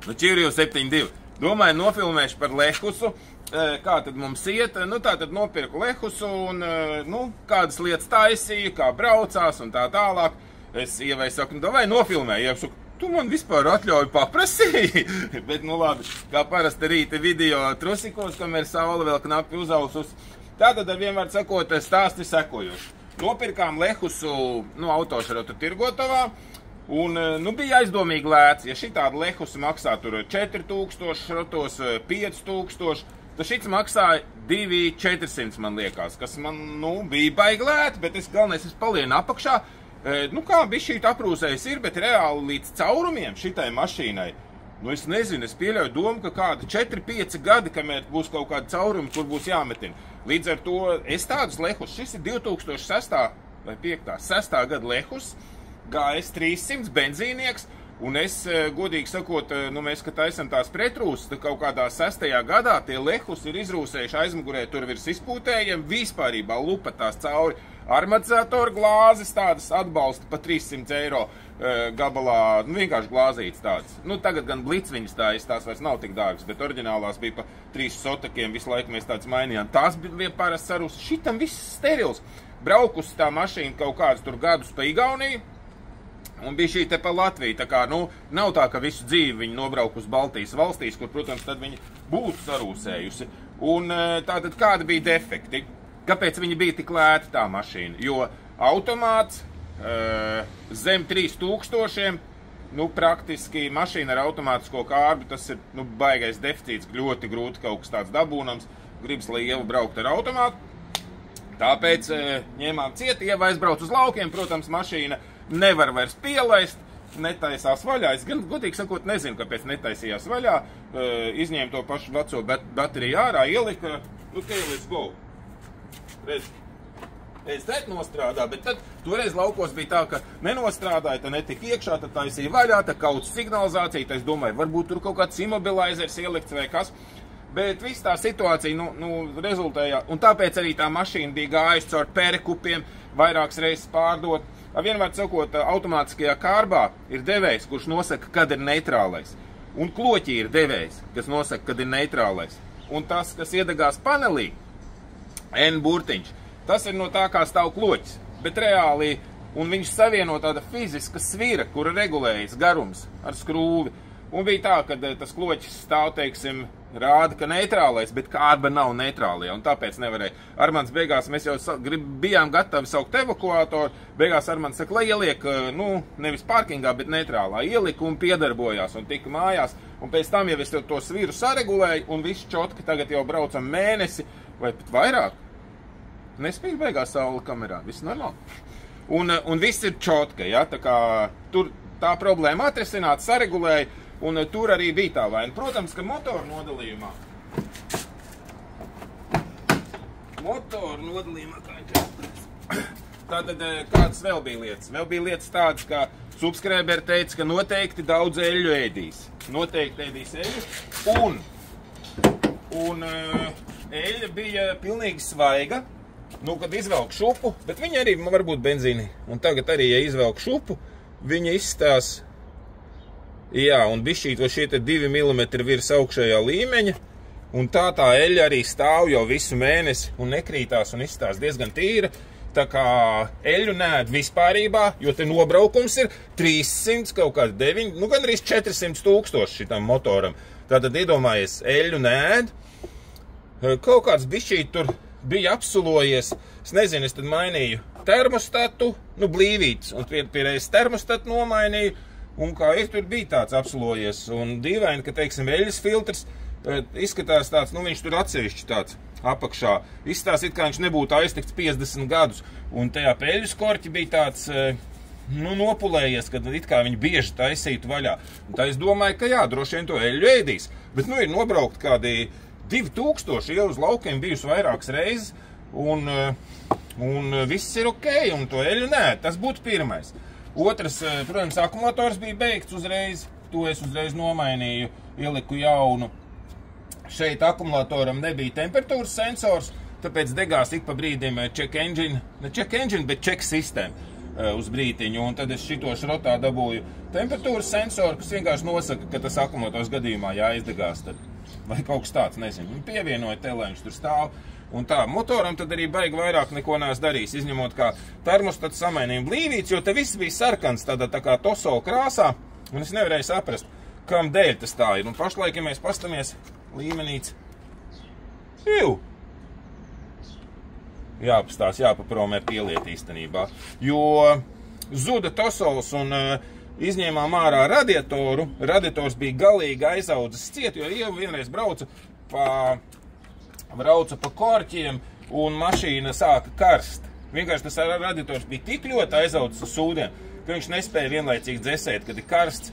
Nu, Čirju 72. Domāju, nofilmēšu par Lehusu, kā tad mums iet. Nu, tā tad nopirku Lehusu un, nu, kādas lietas taisīju, kā braucās un tā tālāk. Es ievai saku, nu, vai nofilmēju? Jau saku, tu man vispār atļauju paprasīji. Bet, nu, labi, kā parasti rīta video trusikos, kamēr saule vēl knapi uzausus. Tātad, ar vienmēr sakot, stāsti sekojuši. Nopirkām Lehusu, nu, autošrotu tirgotavā. Un, nu, bija aizdomīgi lēts, ja šitāda Lehusa maksā tur 4000 šrotos, 5000, tad šits maksāja 2400, man liekas, kas man, nu, bija baigi lēti, bet galvenais, es palienu apakšā, nu, kā bišķīt aprūsējis ir, bet reāli līdz caurumiem šitai mašīnai, nu, es nezinu, es pieļauju domu, ka kādi 4-5 gadi, kamēr būs kaut kādi caurumi, kur būs jāmetina. Līdz ar to, es tādus Lehus, šis ir 2006. vai 6. gada Lehus, GS 300 benzīnieks, un es, godīgi sakot, nu mēs, kad taisam tās pretrūsas, tad kaut kādā 6. gadā tie Lehus ir izrūsējuši aizmugurē tur virs izpūtējiem, vispārībā lupa tās cauri armatizatoru glāzes, tādas atbalsta pa 300 eiro gabalā, nu vienkārši glāzītas tādas. Nu tagad gan Blitz viņas tās vairs nav tik dārgas, bet oriģinālās bija pa 3 sotakiem, visu laiku mēs tādas mainījām. Tās bija parasti sarūs, šitam viss sterils. Braukus tā mašīna kaut kādus tur gadus pa Igauniju, un bija šī te pa Latviju, tā kā, nu, nav tā, ka visu dzīvi viņi nobrauku uz Baltijas valstīs, kur, protams, tad viņi būtu sarūsējusi. Un tātad kādi bija defekti? Kāpēc viņi bija tik lēti tā mašīna? Jo automāts zem 3000, nu, praktiski mašīna ar automātisko kārbu, tas ir, nu, baigais deficīts, ļoti grūti kaut kas tāds dabūnams, gribas, lai Ieva braukt ar automātu. Tāpēc ņēmām ciet, Ieva aizbrauc uz laukiem, protams, mašīna nevar vairs pielaist, netaisās vaļā. Es gan, godīgi sakot, nezinu, kāpēc netaisījās vaļā. Izņēma to pašu veco bateriju ārā, ielika, nu, okay, let's go. Redz, te nostrādā, bet tad toreiz laukos bija tā, ka nenostrādāja, tad netika iekšā, tad taisīja vaļā, tad kaut signalizācija, tad es domāju, varbūt tur kaut kāds immobilizers ielikts vai kas. Bet viss tā situācija, nu, rezultēja, un tāpēc arī tā mašīna bija gājusi caur perikupiem, vairākas reizes pārdot. Vienmēr sakot, automātiskajā kārbā ir devējs, kurš nosaka, kad ir neitrālais. Un kloķī ir devējs, kas nosaka, kad ir neitrālais. Un tas, kas iedegās panelī, N burtiņš, tas ir no tā, kā stāv kloķis. Bet reāli, un viņš savieno tāda fiziska svira, kura regulējas garums ar skrūvi. Un bija tā, ka tas kloķis stāv, teiksim, rāda, ka neitrālais, bet kārba nav neitrālajā, un tāpēc nevarēja. Armands beigās, mēs jau bijām gatavi saukt evakuātoru, beigās Armands saka, lai ieliek, nu, nevis parkingā, bet neitrālā. Ielika un piedarbojās, un tika mājās, un pēc tam jau es to sviru saregulēju, un viss čotki tagad jau braucam mēnesi, vai pat vairāk. Nespīd beigās saule kamerā, viss normāli. Un viss ir čotka, ja, tā kā tur tā problēma atrisināt, saregulēja, un tur arī bija tā vaina. Protams, ka motoru nodalījumā, tātad kādas vēl bija lietas? Vēl bija lietas tādas, kā subscriberi teica, ka noteikti daudz eļļu ēdīs. Noteikti ēdīs eļļu, un eļļa bija pilnīgi svaiga, nu, kad izvelk šupu, bet viņa arī varbūt benzīni. Un tagad arī, ja izvelk šupu, viņa izstās, jā, un bišķīt vai šie te 2 mm virs augšējā līmeņa, un tā eļļa arī stāv jau visu mēnesi un nekrītās un izstās diezgan tīra. Tā kā eļļu neēd vispārībā, jo te nobraukums ir 300, kaut kāds 9, nu gan arī 400 000 šitam motoram. Tātad iedomājies, eļļu neēd, kaut kāds bišķīt tur bija apsulojies, es nezinu, es tad mainīju termostatu, nu blīvītes, un pierreiz termostatu nomainīju, un kā ir tur bija tāds apsulojies, un dīvaini, ka, teiksim, eļļas filtrs izskatās tāds, nu viņš tur atsevišķi tāds apakšā, izskatās it kā viņš nebūtu aiztikts 50 gadus, un tajā eļļas korķi bija tāds, nu, nopulējies, kad it kā viņi bieži taisītu vaļā. Un tā es domāju, ka jā, droši vien to eļļu ēdīs, bet, nu, ir nobraukt kādi 2000, jau uz laukiem bijusi vairākas reizes, un viss ir ok, un to eļļu nē, tas būtu pirmais. Otrs, protams, akumulators bija beigts uzreiz, to es uzreiz nomainīju, ieliku jaunu. Šeit akumulatoram nebija temperatūras sensors, tāpēc degās ik pa brīdim check engine, ne check engine, bet check sistēma. uz brītiņu, un tad es šito šrotā dabūju temperatūras sensoru, kas vienkārši nosaka, ka tas akumulātors gadījumā jāizdegās tad, vai kaut kas tāds, nezinu, pievienoja te, lai viņš tur stāv, un tā, motoram tad arī baigi vairāk neko neesmu darījis, izņemot kā termostats samainījumu blīvīts, jo te viss bija sarkans, tādā tā kā tosola krāsā, un es nevarēju saprast, kam dēļ tas tā ir, un pašlaik, ja mēs pastamies līmenīts, jāpastās, jāpapromē pieliet īstenībā, jo zuda tosols un izņēmām ārā radiatoru, radiators bija galīgi aizaudzis ciet, jo Ieva vienreiz brauca pa korķiem un mašīna sāka karst. Vienkārši tas radiators bija tik ļoti aizaudzis uz sūdiem, ka viņš nespēja vienlaicīgi dzesēt, kad ir karsts,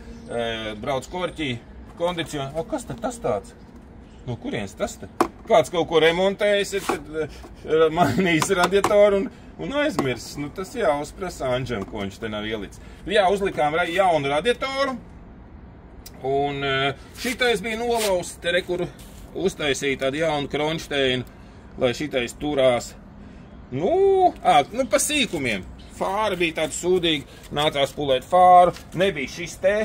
brauc korķī, kondicion. O, kas tad tas tāds? No kurienes tas te? Kāds kaut ko remontējis, ir tad mainījis radiatoru un aizmirsis. Nu, tas jāuzprasa Anģem, ko viņš te nav ielicis. Jā, uzlikām jaunu radiatoru, un šitais bija nolausts, te kur uztaisīja tādu jaunu kronšteinu, lai šitais turās. Nu, pa sīkumiem. Fāra bija tāda sūdīga, nācās pulēt fāru, nebija šis te,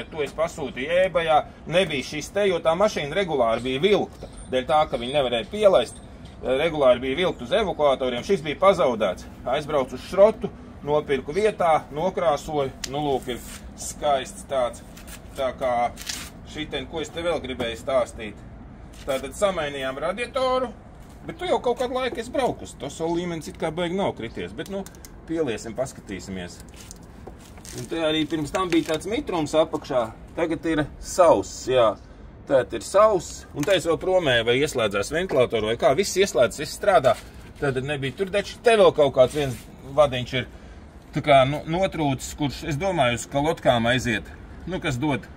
to es pasūtīju eBayā, nebija šis te, jo tā mašīna regulāri bija vilkta. Dēļ tā, ka viņi nevarēja pielaist, regulāri bija vilkt uz evakuatoriem, šis bija pazaudēts. Aizbraucu uz šrotu, nopirku vietā, nokrāsoju, nu lūk, ir skaists tāds. Tā kā šitien, ko es te vēl gribēju stāstīt. Tātad samainījām radiatoru, bet tu jau kaut kādu laiku esi braukus. Tas jau līmenis it kā baigi nav krities, bet nu pieliesim, paskatīsimies. Un te arī pirms tam bija tāds mitrums apakšā, tagad ir sauss, jā. Tātad ir sauss, un te es vēl promēju, vai ieslēdzās ventilatoru, vai kā, viss ieslēdzas, viss strādā. Tātad nebija tur, taču te vēl kaut kāds viens vadiņš ir tā kā notrūcis, kurš, es domāju, uz kalotkām aiziet. Nu, kas dod,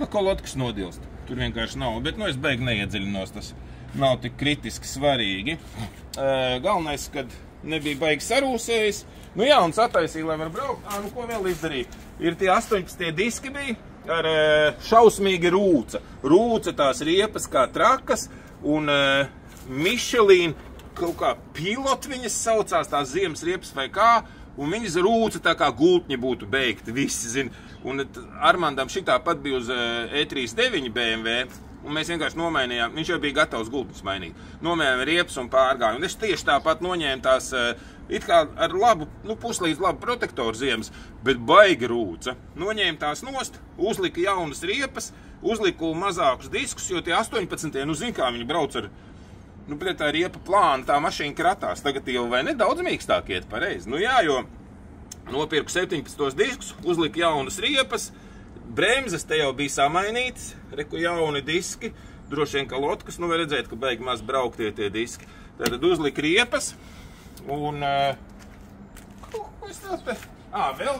ka kalotkas nodilst. Tur vienkārši nav, bet, nu, es beigi neiedziļinos, tas nav tik kritiski svarīgi. Galvenais, kad nebija baigi sarūsējis. Nu jā, un sataisīja, lai var braukt. Nu, ko vēl izdarīja? Ir tie 18 diski bija ar šausmīgi rūca. Rūca tās riepas kā trakas, un Michelin kaut kā pilot viņas saucās, tās ziemas riepas vai kā, un viņas rūca tā kā gultņi būtu beigti, visi zina. Un Armandam šitā pat bija uz E39 BMW, un mēs vienkārši nomainījām, viņš jau bija gatavs gultņus mainīt. Nomainījām riepas un pārgāju, un es tieši tāpat noņēmu tās it kā ar labu, nu puslīdz labu protektoru ziemas, bet baigi rūca. Noņēmu tās nost, uzlika jaunas riepas, uzliku mazākus diskus, jo tie 18, nu zin kā viņi brauc ar, nu pret tā riepa plāna, tā mašīna kratās, tagad jau vai nedaudz mīkstāk iet pareizi. Nu jā, jo nopirku 17 diskus, uzliku jaunas riepas, bremzes te jau bija samainītas, reku jauni diski, droši vien kalotkas, nu var redzēt, ka baigi maz brauktie tie diski. Tātad uzlika riepas, un, ko es tās te? Vēl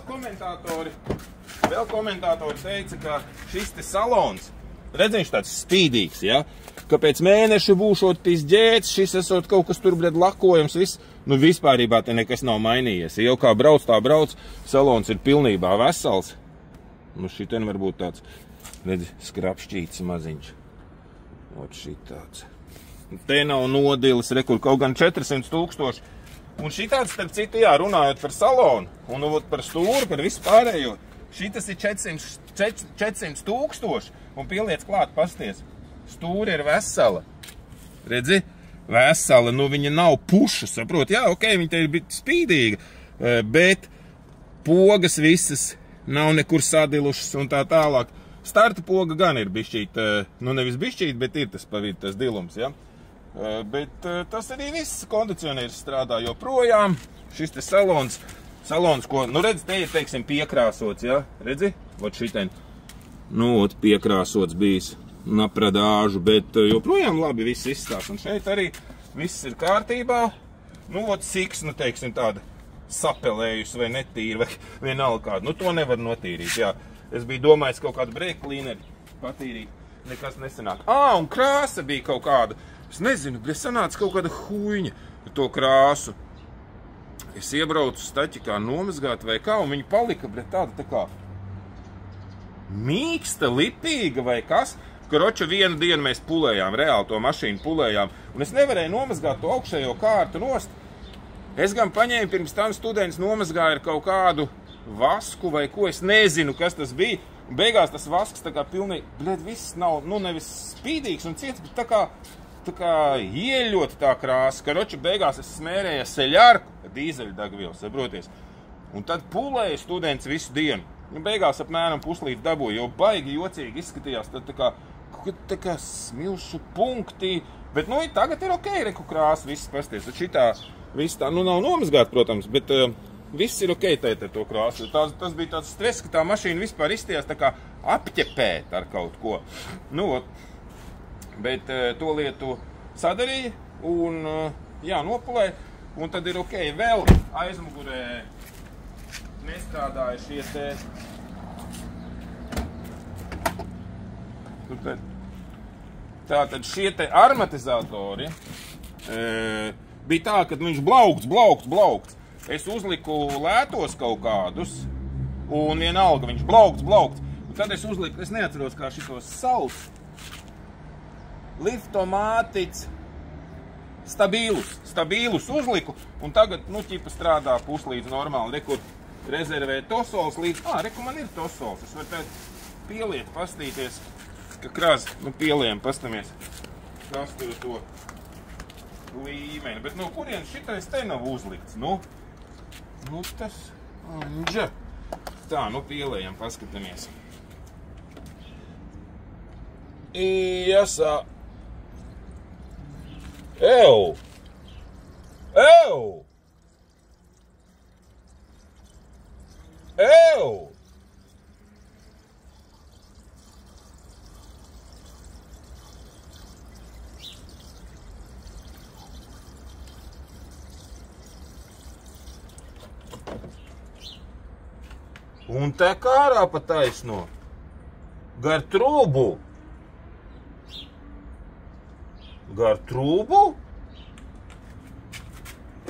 komentātori teica, ka šis te salons, redz viņš tāds spīdīgs, ja? Ka pēc mēneša būšot pizģēts, šis esot kaut kas tur, bļed, lakojums, viss, nu vispārībā te nekas nav mainījies. Jau kā brauc, tā brauc, salons ir pilnībā vesels. Nu šitien varbūt tāds, redzi, skrapšķīts maziņš. Ot šitāds. Te nav nodilis, rekur kaut gan 400 000. Un šitāds, starp citu, jā, runājot par salonu, un par stūru, par visu pārējo, šitas ir 400 000, un pieliec klāt, pasties. Stūra ir vesela. Redzi? Vesela, nu viņa nav puša, saprot? Jā, ok, viņa te ir spīdīga, bet pogas visas nav nekur sadilušas un tā tālāk. Starta poga gan ir bišķīt, nu nevis bišķīt, bet ir tas pavid, tas dilums, ja? Bet tas arī viss kondicionieris strādā joprojām. Šis te salons, ko, nu redz, te ir, teiksim, piekrāsots, ja? Redzi? Ot šitien, nu, ot piekrāsots bijis napradāžu, bet joprojām labi viss izstās. Un šeit arī viss ir kārtībā. Nu, ot siksna, teiksim, tāda sapelējusi vai netīra, vai vienalga kāda. Nu, to nevar notīrīt, jā. Es biju domājis kaut kādu brēklīneri patīrīt, nekas nesanāk. Un krāsa bija kaut kāda. Es nezinu, bet sanāca kaut kāda huiņa ar to krāsu. Es iebraucu staķikā nomazgāt vai kā, un viņa palika, bet tāda tā kā mīksta, lipīga vai kas. Karoča vienu dienu mēs pulējām, reāli to mašīnu pulējām, un es nevarēju nomazgāt to augšējo kārtu nost. Es gan paņēmu pirms tam students nomazgāju ar kaut kādu vasku vai ko, es nezinu, kas tas bija. Beigās tas vasks tā kā pilnīgi, viss nav, nu nevis spīdīgs un ciets, bet tā kā ieļot tā krāsa. Karoči, beigās es smērēju seļārku, dīzeļdagvielu, saproties. Un tad pulēju students visu dienu. Beigās apmēram puslīdz dabūju, jo baigi jocīgi izskatījās, tad tā kā smilšu punkti. Bet, nu, tagad ir ok, reku krāsa, viss pasties. Tad šitā, viss tā, nu, nav nomazgāt, protams, bet viss ir ok tēt ar to krāsu. Tas bija tāds stress, ka tā mašīna vispār izstījās tā kā apķepēt ar kaut ko. Nu, bet to lietu sadarīja un, jā, nopulēja. Un tad ir ok, vēl aizmugurē nestrādāja šie te... Tātad šie te armatizatori bija tā, ka viņš blaukts. Es uzliku lētos kaut kādus, un vienalga viņš blaukts. Un tad es uzliku, es neatceros kā šitos sauc, liftomātics, stabilus uzliku, un tagad, nu, ķipa strādā puslīdz normāli, rekur rezervē tosols līdz, reku man ir tosols, es varu tād pieliet, pastīties, ka krāz, nu, pieliem, pastamies, kas tur to līmeni, bet no kurien šitais te nav uzlikts, nu tas, anģa, tā, nu, pielējam, paskatāmies. Iesā, Ew! Un te kārā pa taisno, gar trūbu.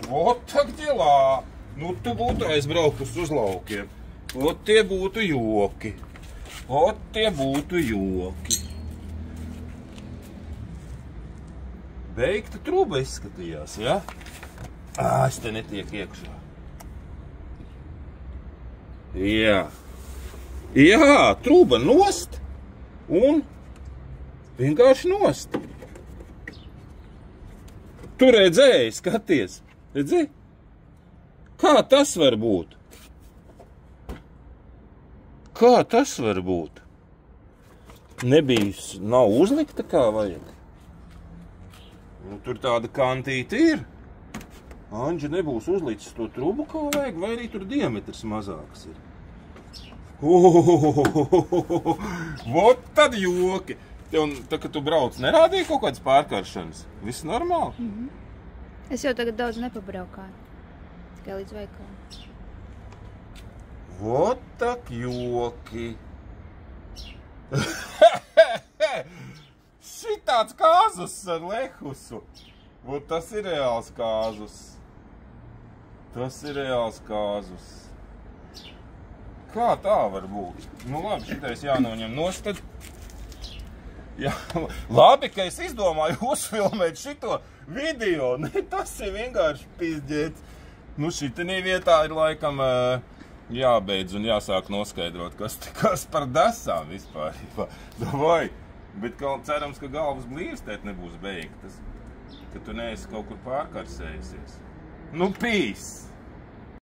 Vot tak ģelā. Nu, tu būtu aizbraukus uz laukiem. Vot tie būtu joki. Beigta trūba izskatījās, ja? Es te netiek iekšā. Jā, trūba nost un vienkārši nost. Tu redzēji, skaties, redzi? Kā tas var būt? Nav uzlikta kā vajag. Nu, tur tāda kantīte ir. Anģa nebūs uzlicis to trubu kā vajag, vai arī tur diametrs mazāks ir. Vot tad joki. Un tā, kad tu brauc, nerādīja kaut kādas pārkāršanas? Viss normāli? Es jau tagad daudz nepabraukāju. Tikai līdz veikalam. Vot tak joki. Šitāds kāzus ar lehusu. Vot tas ir reāls kāzus. Kā tā var būt? Nu labi, šitais jānoņem nost, tad... Jā, labi, ka es izdomāju uzfilmēt šito video. Ne, tas ir vienkārši pizģēts. Nu, šitenī vietā ir laikam jābeidz un jāsāk noskaidrot, kas par desām vispār. Davai, bet cerams, ka galvas blīvstēt nebūs beigtas, ka tu neesi kaut kur pārkarsējusies. Nu, pīs!